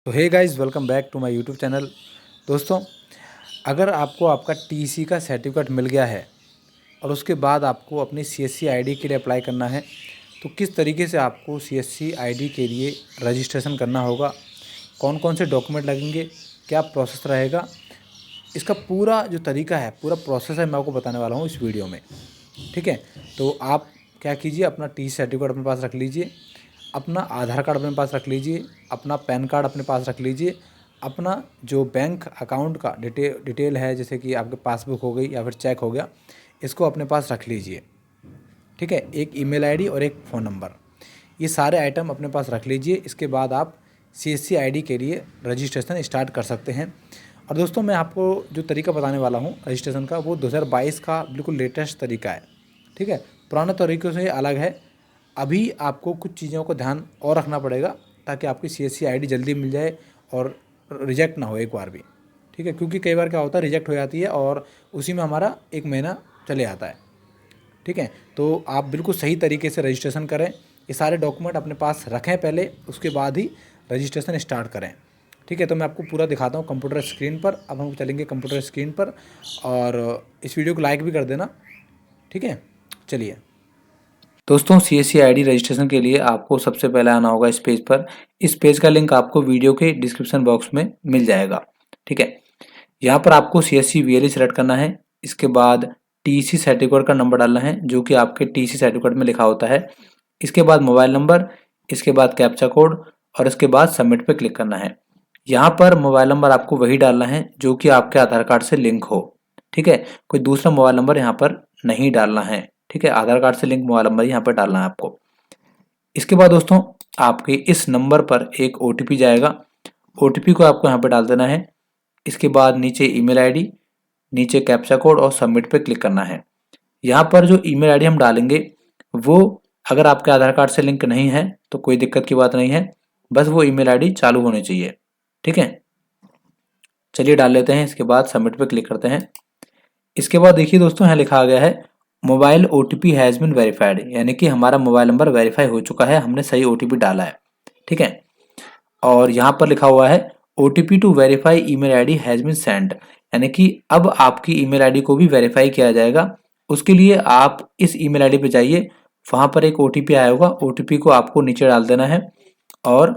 तो hey guys, welcome back to my YouTube channel. दोस्तों, अगर आपको आपका टीसी का सर्टिफिकेट मिल गया है और उसके बाद आपको अपनी सीएससी आईडी के लिए अप्लाई करना है, तो किस तरीके से आपको सीएससी आईडी के लिए रजिस्ट्रेशन करना होगा, कौन कौन से डॉक्यूमेंट लगेंगे, क्या प्रोसेस रहेगा, इसका पूरा जो तरीका है, पूरा प्रोसेस है, मैं आपको बताने वाला हूँ इस वीडियो में। ठीक है, तो आप क्या कीजिए, अपना टीसी सर्टिफिकेट अपने पास रख लीजिए, अपना आधार कार्ड अपने पास रख लीजिए, अपना पैन कार्ड अपने पास रख लीजिए, अपना जो बैंक अकाउंट का डिटेल है, जैसे कि आपके पासबुक हो गई या फिर चेक हो गया, इसको अपने पास रख लीजिए। ठीक है, एक ईमेल आईडी और एक फ़ोन नंबर, ये सारे आइटम अपने पास रख लीजिए। इसके बाद आप सीएससी आईडी के लिए रजिस्ट्रेशन स्टार्ट कर सकते हैं। और दोस्तों, मैं आपको जो तरीका बताने वाला हूँ रजिस्ट्रेशन का, वो 2022 का बिल्कुल लेटेस्ट तरीका है। ठीक है, पुराने तरीक़ों से अलग है। अभी आपको कुछ चीज़ों को ध्यान और रखना पड़ेगा ताकि आपकी सीएससी आईडी जल्दी मिल जाए और रिजेक्ट ना हो एक बार भी। ठीक है, क्योंकि कई बार क्या होता है, रिजेक्ट हो जाती है और उसी में हमारा एक महीना चले जाता है। ठीक है, तो आप बिल्कुल सही तरीके से रजिस्ट्रेशन करें, ये सारे डॉक्यूमेंट अपने पास रखें पहले, उसके बाद ही रजिस्ट्रेशन स्टार्ट करें। ठीक है, तो मैं आपको पूरा दिखाता हूँ कंप्यूटर स्क्रीन पर। अब हम चलेंगे कंप्यूटर स्क्रीन पर, और इस वीडियो को लाइक भी कर देना। ठीक है, चलिए दोस्तों, सीएससी आईडी रजिस्ट्रेशन के लिए आपको सबसे पहले आना होगा इस पेज पर। इस पेज का लिंक आपको वीडियो के डिस्क्रिप्शन बॉक्स में मिल जाएगा। ठीक है, यहाँ पर आपको सीएससी वीएलई सेलेक्ट करना है। इसके बाद टीसी सर्टिफिकेट का नंबर डालना है, जो कि आपके टीसी सर्टिफिकेट में लिखा होता है। इसके बाद मोबाइल नंबर, इसके बाद कैप्चा कोड, और इसके बाद सबमिट पे क्लिक करना है। यहाँ पर मोबाइल नंबर आपको वही डालना है जो कि आपके आधार कार्ड से लिंक हो। ठीक है, कोई दूसरा मोबाइल नंबर यहाँ पर नहीं डालना है। ठीक है, आधार कार्ड से लिंक मोबाइल नंबर यहाँ पर डालना है आपको। इसके बाद दोस्तों, आपके इस नंबर पर एक ओटीपी जाएगा। ओटीपी को आपको यहाँ पर डाल देना है। इसके बाद नीचे ईमेल आईडी, नीचे कैप्चा कोड और सबमिट पे क्लिक करना है। यहाँ पर जो ईमेल आईडी हम डालेंगे, वो अगर आपके आधार कार्ड से लिंक नहीं है तो कोई दिक्कत की बात नहीं है, बस वो ईमेल आईडी चालू होनी चाहिए। ठीक है, चलिए डाल लेते हैं। इसके बाद सबमिट पे क्लिक करते हैं। इसके बाद देखिए दोस्तों, यहाँ लिखा गया है mobile OTP has been verified, यानी कि हमारा मोबाइल नंबर वेरीफाई हो चुका है, हमने सही ओटीपी डाला है। ठीक है, और यहाँ पर लिखा हुआ है OTP to verify email ID has been send, यानी कि अब आपकी ईमेल आईडी को भी वेरीफाई किया जाएगा। उसके लिए आप इस ईमेल आईडी पे जाइए, वहाँ पर एक ओटीपी आया होगा, ओटीपी को आपको नीचे डाल देना है और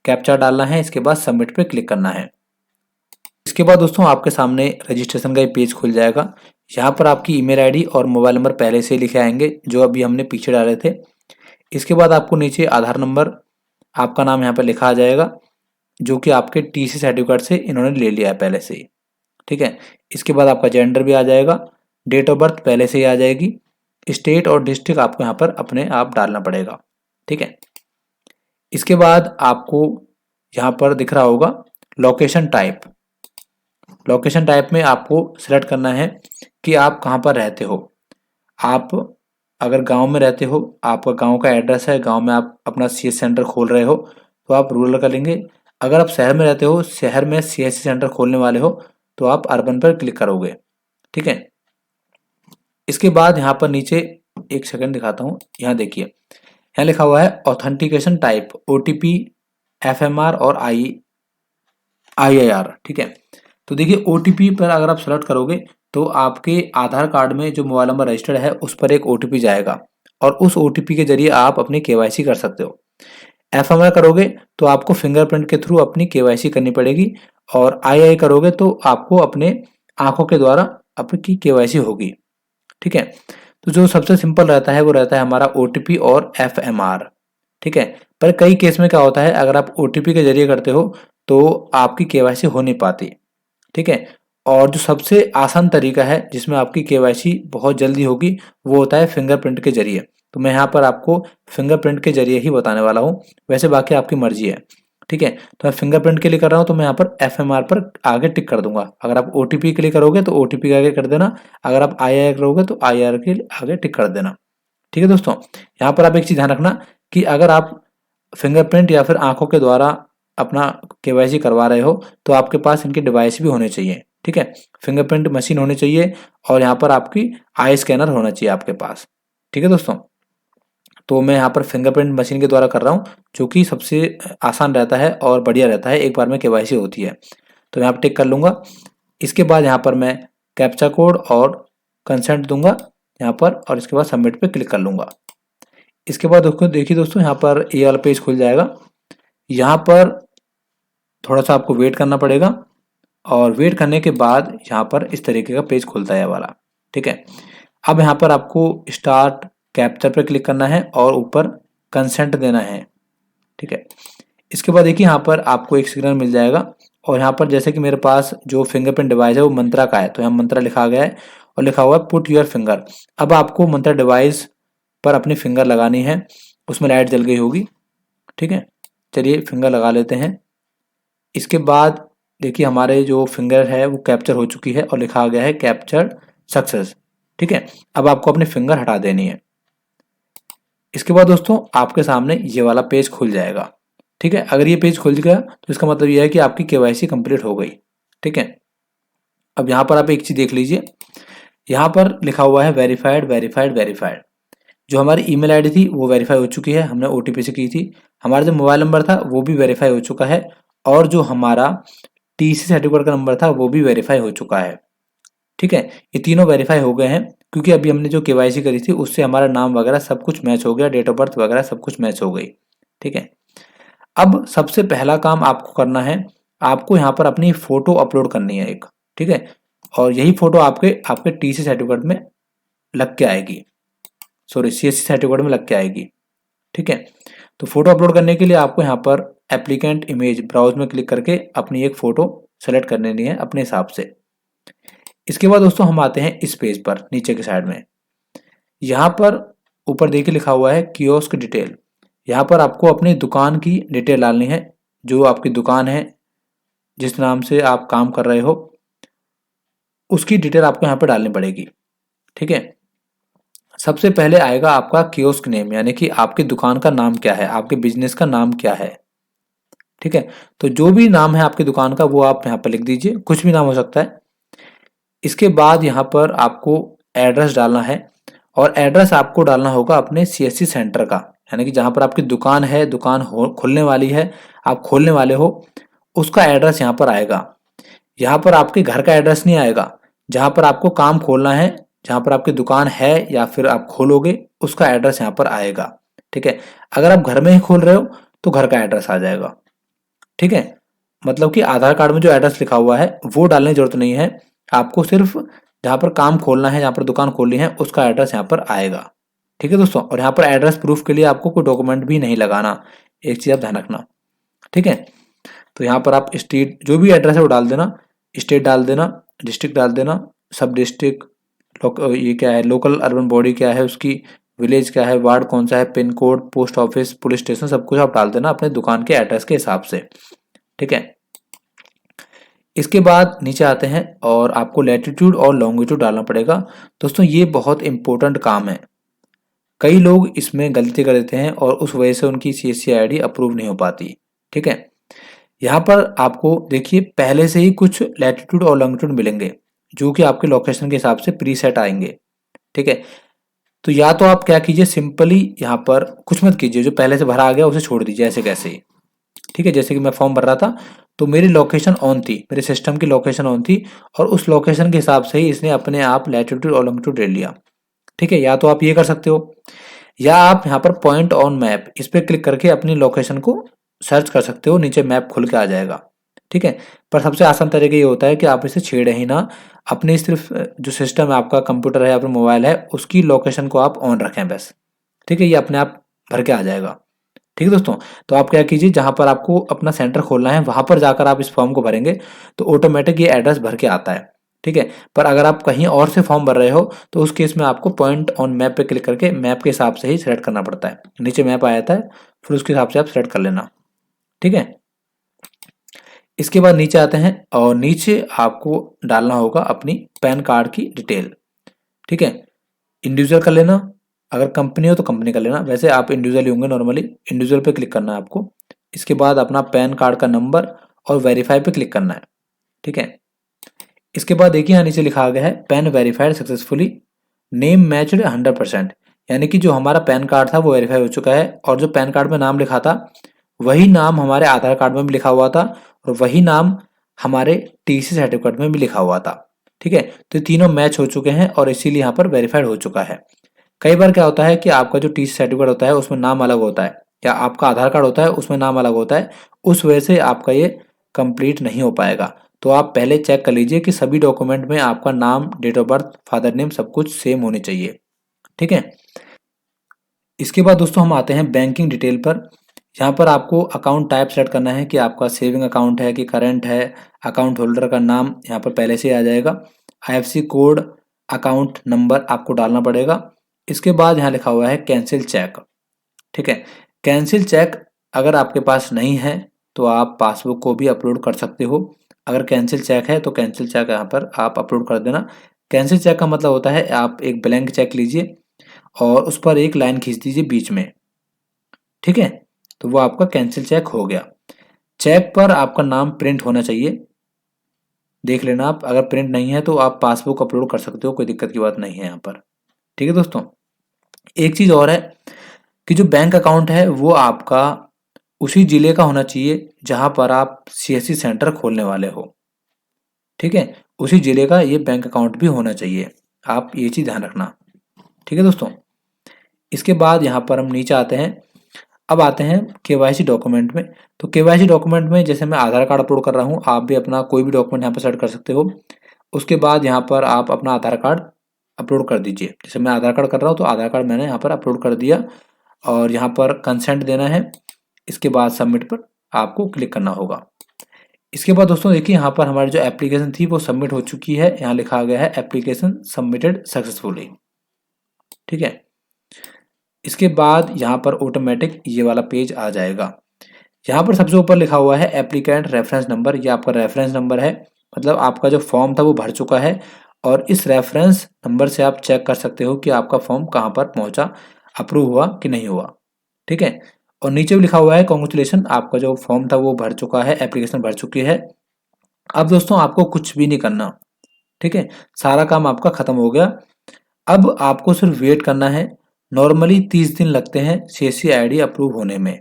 कैप्चा डालना है। इसके बाद सबमिट पे क्लिक करना है। इसके बाद दोस्तों, आपके सामने रजिस्ट्रेशन का एक पेज खुल जाएगा। यहाँ पर आपकी ईमेल आईडी और मोबाइल नंबर पहले से लिखे आएंगे, जो अभी हमने पीछे डाले थे। इसके बाद आपको नीचे आधार नंबर, आपका नाम यहाँ पर लिखा आ जाएगा, जो कि आपके टीसी सर्टिफिकेट से इन्होंने ले लिया है पहले से ही। ठीक है, इसके बाद आपका जेंडर भी आ जाएगा, डेट ऑफ बर्थ पहले से ही आ जाएगी, स्टेट और डिस्ट्रिक्ट आपको यहाँ पर अपने आप डालना पड़ेगा। ठीक है, इसके बाद आपको यहाँ पर दिख रहा होगा लोकेशन टाइप। लोकेशन टाइप में आपको सिलेक्ट करना है कि आप कहाँ पर रहते हो। आप अगर गांव में रहते हो, आपका गांव का एड्रेस है, गांव में आप अपना सीएस सेंटर खोल रहे हो, तो आप रूरल कर लेंगे। अगर आप शहर में रहते हो, शहर में सीएससी सेंटर खोलने वाले हो, तो आप अर्बन पर क्लिक करोगे। ठीक है, इसके बाद यहाँ पर नीचे एक सेकंड दिखाता हूँ, यहाँ देखिए, यहाँ लिखा हुआ है ऑथेंटिकेशन टाइप, ओटीपी, एफएमआर और आईआईआर। ठीक है, तो देखिए ओटीपी पर अगर आप सेलेक्ट करोगे तो आपके आधार कार्ड में जो मोबाइल नंबर रजिस्टर्ड है उस पर एक ओटीपी जाएगा, और उस ओटीपी के जरिए आप अपनी केवाईसी कर सकते हो। एफएमआर करोगे तो आपको फिंगरप्रिंट के थ्रू अपनी केवाईसी करनी पड़ेगी, और आई करोगे तो आपको अपने आंखों के द्वारा आपकी केवाईसी होगी। ठीक है, तो जो सबसे सिंपल रहता है वो रहता है हमारा ओटीपी और एफएमआर। ठीक है, पर कई केस में क्या होता है, अगर आप ओटीपी के जरिए करते हो तो आपकी केवाईसी हो नहीं पाती। ठीक है, और जो सबसे आसान तरीका है जिसमें आपकी केवाईसी बहुत जल्दी होगी, वो होता है फिंगरप्रिंट के जरिए। तो मैं यहाँ पर आपको फिंगरप्रिंट के जरिए ही बताने वाला हूँ, वैसे बाकी आपकी मर्जी है। ठीक है, तो मैं फिंगरप्रिंट के लिए कर रहा हूँ, तो मैं यहाँ पर एफएमआर पर आगे टिक कर दूंगा। अगर आप ओटीपी के लिए करोगे तो ओटीपी के आगे कर देना, अगर आप आईआर करोगे तो आईआर के आगे टिक कर देना। ठीक है दोस्तों, यहाँ पर आप एक चीज ध्यान रखना कि अगर आप फिंगरप्रिंट या फिर आंखों के द्वारा अपना केवाईसी करवा रहे हो, तो आपके पास इनके डिवाइस भी होने चाहिए। ठीक है, फिंगरप्रिंट मशीन होनी चाहिए, और यहाँ पर आपकी आई स्कैनर होना चाहिए आपके पास। ठीक है दोस्तों, तो मैं यहाँ पर फिंगरप्रिंट मशीन के द्वारा कर रहा हूँ, जो कि सबसे आसान रहता है और बढ़िया रहता है, एक बार में केवाईसी होती है। तो यहाँ पर टिक कर लूँगा। इसके बाद यहाँ पर मैं कैप्चा कोड और कंसेंट दूंगा यहाँ पर, और इसके बाद सबमिट पे क्लिक कर लूँगा। इसके बाद उसको देखिए दोस्तों, यहाँ पर ये वाला पेज खुल जाएगा। यहाँ पर थोड़ा सा आपको वेट करना पड़ेगा, और वेट करने के बाद यहाँ पर इस तरीके का पेज खुलता है ये वाला। ठीक है, अब यहाँ पर आपको स्टार्ट कैप्चर पे क्लिक करना है और ऊपर कंसेंट देना है। ठीक है, इसके बाद देखिए यहाँ पर आपको एक सिग्नल मिल जाएगा, और यहाँ पर जैसे कि मेरे पास जो फिंगरप्रिंट डिवाइस है वो मंत्रा का है, तो यहाँ मंत्रा लिखा गया है और लिखा हुआ है पुट योर फिंगर। अब आपको मंत्रा डिवाइस पर अपनी फिंगर लगानी है, उसमें लाइट जल गई होगी। ठीक है, चलिए फिंगर लगा लेते हैं। इसके बाद देखिए हमारे जो फिंगर है वो कैप्चर हो चुकी है और लिखा गया है कैप्चर सक्सेस। ठीक है, अब आपको अपनी फिंगर हटा देनी है। इसके बाद दोस्तों आपके सामने ये वाला पेज खुल जाएगा। ठीक है, अगर ये पेज खुल गया तो इसका मतलब ये है कि आपकी केवाईसी कंप्लीट हो गई। ठीक है, अब यहाँ पर आप एक चीज देख लीजिए, यहाँ पर लिखा हुआ है वेरीफाइड वेरीफाइड वेरीफाइड। जो हमारी ईमेल आईडी थी वो वेरीफाई हो चुकी है, हमने ओटीपी से की थी। हमारा जो मोबाइल नंबर था वो भी वेरीफाई हो चुका है, और जो हमारा टीसी सर्टिफिकेट का नंबर था वो भी वेरीफाई हो चुका है। ठीक है, ये तीनों वेरीफाई हो गए हैं, क्योंकि अभी हमने जो केवाईसी करी थी उससे हमारा नाम वगैरह सब कुछ मैच हो गया, डेट ऑफ बर्थ वगैरह सब कुछ मैच हो गई। ठीक है, अब सबसे पहला काम आपको करना है, आपको यहाँ पर अपनी फोटो अपलोड करनी है एक। ठीक है, और यही फोटो आपके आपके टीसी सर्टिफिकेट में लग के आएगी, सॉरी सीएससी सर्टिफिकेट में लग के आएगी। ठीक है, तो फोटो अपलोड करने के लिए आपको यहाँ पर एप्लीकेंट इमेज ब्राउज में क्लिक करके अपनी एक फोटो सेलेक्ट कर लेनी है अपने हिसाब से। इसके बाद दोस्तों हम आते हैं इस पेज पर, नीचे के साइड में यहाँ पर ऊपर देखिए लिखा हुआ है कियोस्क डिटेल। यहाँ पर आपको अपनी दुकान की डिटेल डालनी है, जो आपकी दुकान है जिस नाम से आप काम कर रहे हो उसकी डिटेल आपको यहाँ पर डालनी पड़ेगी। ठीक है, सबसे पहले आएगा आपका कियोस्क नेम, यानी कि आपकी दुकान का नाम क्या है, आपके बिजनेस का नाम क्या है। ठीक है, तो जो भी नाम है आपकी दुकान का वो आप यहाँ पर लिख दीजिए, कुछ भी नाम हो सकता है। इसके बाद यहाँ पर आपको एड्रेस डालना है, और एड्रेस आपको डालना होगा अपने सीएससी सेंटर का, यानी कि जहाँ पर आपकी दुकान है, दुकान खुलने वाली है, आप खोलने वाले हो, उसका एड्रेस यहाँ पर आएगा। यहाँ पर आपके घर का एड्रेस नहीं आएगा, जहाँ पर आपको काम खोलना है, जहाँ पर आपकी दुकान है या फिर आप खोलोगे उसका एड्रेस यहाँ पर आएगा। ठीक है, अगर आप घर में ही खोल रहे हो तो घर का एड्रेस आ जाएगा। ठीक है, मतलब कि आधार कार्ड में जो एड्रेस लिखा हुआ है वो डालने की जरूरत नहीं है, आपको सिर्फ जहाँ पर काम खोलना है, जहाँ पर दुकान खोलनी है उसका एड्रेस यहाँ पर आएगा। ठीक है दोस्तों, और यहाँ पर एड्रेस प्रूफ के लिए आपको कोई डॉक्यूमेंट भी नहीं लगाना, एक चीज़ आप ध्यान रखना। ठीक है, तो यहाँ पर आप स्टेट जो भी एड्रेस है वो डाल देना, स्टेट डाल देना, डिस्ट्रिक्ट डाल देना, सब डिस्ट्रिक्ट, ये क्या है, लोकल अर्बन बॉडी क्या है उसकी, विलेज क्या है, वार्ड कौन सा है, pin code, post office, police station, सब कुछ आप डाल देना अपने दुकान के एड्रेस के हिसाब से। ठीक है, इसके बाद नीचे आते हैं और आपको लैटिट्यूड और लॉन्गिट्यूड डालना पड़ेगा। दोस्तों ये बहुत इंपॉर्टेंट काम है, कई लोग इसमें गलती कर देते हैं और उस वजह से उनकी सीएससी आईडी अप्रूव नहीं हो पाती। ठीक है, यहाँ पर आपको देखिए पहले से ही कुछ लैटिट्यूड और लॉन्गिट्यूड मिलेंगे, जो कि आपके लोकेशन के हिसाब से प्रीसेट आएंगे। ठीक है, तो या तो आप क्या कीजिए, सिंपली यहाँ पर कुछ मत कीजिए, जो पहले से भरा आ गया उसे छोड़ दीजिए ऐसे कैसे ही। ठीक है, जैसे कि मैं फॉर्म भर रहा था तो मेरी लोकेशन ऑन थी, मेरे सिस्टम की लोकेशन ऑन थी, और उस लोकेशन के हिसाब से ही इसने अपने आप लैटिट्यूड और लॉन्गिट्यूड ले लिया। ठीक है, या तो आप ये कर सकते हो, या आप यहाँ पर पॉइंट ऑन मैप इस पर क्लिक करके अपनी लोकेशन को सर्च कर सकते हो, नीचे मैप खुल के आ जाएगा। ठीक है, पर सबसे आसान तरीका ये होता है कि आप इसे छेड़े ही ना, अपनी सिर्फ जो सिस्टम है आपका, कंप्यूटर है या फिर मोबाइल है, उसकी लोकेशन को आप ऑन रखें बस। ठीक है, ये अपने आप भर के आ जाएगा। ठीक है दोस्तों, तो आप क्या कीजिए, जहां पर आपको अपना सेंटर खोलना है वहां पर जाकर आप इस फॉर्म को भरेंगे तो ऑटोमेटिक ये एड्रेस भर के आता है। ठीक है, पर अगर आप कहीं और से फॉर्म भर रहे हो तो उस केस में आपको पॉइंट ऑन मैप पे क्लिक करके मैप के हिसाब से ही सेलेक्ट करना पड़ता है, नीचे मैप आ जाता है, फिर उसके हिसाब से आप सेलेक्ट कर लेना। ठीक है, इसके बाद नीचे आते हैं और नीचे आपको डालना होगा अपनी पैन कार्ड की डिटेल। ठीक है, इंडिविजुअल कर लेना, अगर कंपनी हो तो कंपनी कर लेना, वैसे आप इंडिविजुअल होंगे नॉर्मली, इंडिविजुअल पे क्लिक करना है आपको। इसके बाद अपना पैन कार्ड का नंबर और वेरीफाई पे क्लिक करना है। ठीक है, इसके बाद देखिए यहाँ नीचे लिखा गया है pan verified successfully, name matched 100%, यानी कि जो हमारा पैन कार्ड था वो वेरीफाई हो चुका है, और जो पैन कार्ड में नाम लिखा था वही नाम हमारे आधार कार्ड में भी लिखा हुआ था, और वही नाम हमारे टीसी सर्टिफिकेट में भी लिखा हुआ था। ठीक है, तो ये तीनों मैच हो चुके हैं और इसीलिए यहाँ पर वेरीफाइड हो चुका है। कई बार क्या होता है कि आपका जो टीसी सर्टिफिकेट होता है उसमें नाम अलग होता है, या आपका आधार कार्ड होता है उसमें नाम अलग होता है, उस वजह से आपका ये कंप्लीट नहीं हो पाएगा। तो आप पहले चेक कर लीजिए कि सभी डॉक्यूमेंट में आपका नाम, date of birth, father name सब कुछ सेम होने चाहिए। ठीक है, इसके बाद दोस्तों हम आते हैं बैंकिंग डिटेल पर। यहाँ पर आपको अकाउंट टाइप सेट करना है कि आपका सेविंग अकाउंट है कि करंट है। अकाउंट होल्डर का नाम यहाँ पर पहले से आ जाएगा। आईएफएससी कोड, अकाउंट नंबर आपको डालना पड़ेगा। इसके बाद यहाँ लिखा हुआ है कैंसिल चेक। ठीक है, कैंसिल चेक अगर आपके पास नहीं है तो आप पासबुक को भी अपलोड कर सकते हो। अगर कैंसिल चेक है तो कैंसिल चेक यहाँ पर आप अपलोड कर देना। कैंसिल चेक का मतलब होता है आप एक ब्लैंक चेक लीजिए और उस पर एक लाइन खींच दीजिए बीच में। ठीक है, तो वो आपका कैंसिल चेक हो गया। चेक पर आपका नाम प्रिंट होना चाहिए, देख लेना आप। अगर प्रिंट नहीं है तो आप पासबुक अपलोड कर सकते हो, कोई दिक्कत की बात नहीं है यहाँ पर। ठीक है दोस्तों, एक चीज़ और है कि जो बैंक अकाउंट है वो आपका उसी जिले का होना चाहिए जहाँ पर आप सीएससी सेंटर खोलने वाले हो। ठीक है, उसी जिले का ये बैंक अकाउंट भी होना चाहिए, आप ये चीज़ ध्यान रखना। ठीक है दोस्तों, इसके बाद यहाँ पर हम नीचे आते हैं। अब आते हैं केवाईसी डॉक्यूमेंट में। तो केवाईसी डॉक्यूमेंट में जैसे मैं आधार कार्ड अपलोड कर रहा हूँ, आप भी अपना कोई भी डॉक्यूमेंट यहाँ पर सेट कर सकते हो। उसके बाद यहाँ पर आप अपना आधार कार्ड अपलोड कर दीजिए। जैसे मैं आधार कार्ड कर रहा हूँ तो आधार कार्ड मैंने यहाँ पर अपलोड कर दिया, और यहाँ पर कंसेंट देना है। इसके बाद सबमिट पर आपको क्लिक करना होगा। इसके बाद दोस्तों देखिए, यहाँ पर हमारी जो एप्लीकेशन थी वो सबमिट हो चुकी है। यहाँ लिखा गया है एप्लीकेशन सबमिटेड सक्सेसफुली। ठीक है, इसके बाद यहाँ पर ऑटोमेटिक ये वाला पेज आ जाएगा। यहाँ पर सबसे ऊपर लिखा हुआ है एप्लीकेंट रेफरेंस नंबर, ये आपका रेफरेंस नंबर है। मतलब आपका जो फॉर्म था वो भर चुका है, और इस रेफरेंस नंबर से आप चेक कर सकते हो कि आपका फॉर्म कहाँ पर पहुँचा, अप्रूव हुआ कि नहीं हुआ। ठीक है, और नीचे भी लिखा हुआ है कॉन्ग्रेचुलेसन, आपका जो फॉर्म था वो भर चुका है, एप्लीकेशन भर चुकी है। अब दोस्तों आपको कुछ भी नहीं करना। ठीक है, सारा काम आपका खत्म हो गया। अब आपको सिर्फ वेट करना है। नॉर्मली 30 दिन लगते हैं सीएससी आईडी अप्रूव होने में।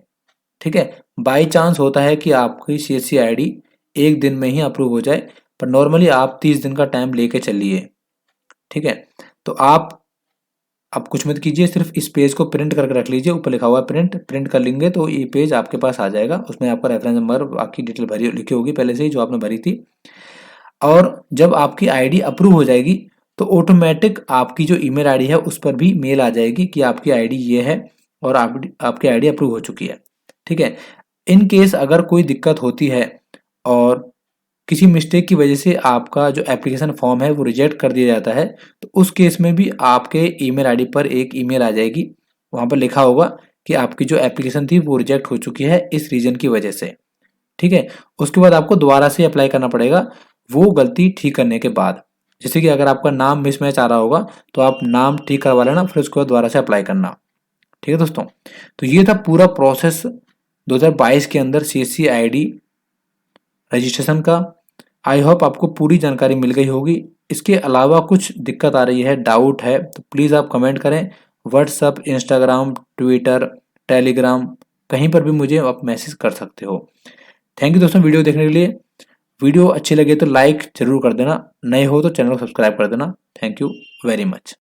ठीक है, बाई चांस होता है कि आपकी सीएससी आईडी एक दिन में ही अप्रूव हो जाए, पर नॉर्मली आप 30 दिन का टाइम लेके चलिए। ठीक है, तो आप कुछ मत कीजिए, सिर्फ इस पेज को प्रिंट करके रख लीजिए। ऊपर लिखा हुआ है प्रिंट कर लेंगे तो ये पेज आपके पास आ जाएगा। उसमें आपका रेफरेंस नंबर, बाकी डिटेल भरी लिखी होगी पहले से ही जो आपने भरी थी। और जब आपकी आईडी अप्रूव हो जाएगी तो ऑटोमेटिक आपकी जो ईमेल आईडी है उस पर भी मेल आ जाएगी कि आपकी आईडी ये है और आपकी आईडी अप्रूव हो चुकी है। ठीक है, इन केस अगर कोई दिक्कत होती है और किसी मिस्टेक की वजह से आपका जो एप्लीकेशन फॉर्म है वो रिजेक्ट कर दिया जाता है, तो उस केस में भी आपके ईमेल आईडी पर एक ईमेल आ जाएगी। वहाँ पर लिखा होगा कि आपकी जो एप्लीकेशन थी वो रिजेक्ट हो चुकी है इस रीजन की वजह से। ठीक है, उसके बाद आपको दोबारा से अप्लाई करना पड़ेगा वो गलती ठीक करने के बाद। जैसे कि अगर आपका नाम मिसमैच आ रहा होगा तो आप नाम ठीक करवा लेना, फिर उसके बाद दोबारा से अप्लाई करना। ठीक है दोस्तों, तो ये था पूरा प्रोसेस 2022 के अंदर सीएससी आईडी रजिस्ट्रेशन का। आई होप आपको पूरी जानकारी मिल गई होगी। इसके अलावा कुछ दिक्कत आ रही है, डाउट है, तो प्लीज़ आप कमेंट करें। व्हाट्सअप, इंस्टाग्राम, ट्विटर, टेलीग्राम, कहीं पर भी मुझे आप मैसेज कर सकते हो। थैंक यू दोस्तों वीडियो देखने के लिए। वीडियो अच्छी लगे तो लाइक ज़रूर कर देना, नए हो तो चैनल को सब्सक्राइब कर देना। Thank you very much.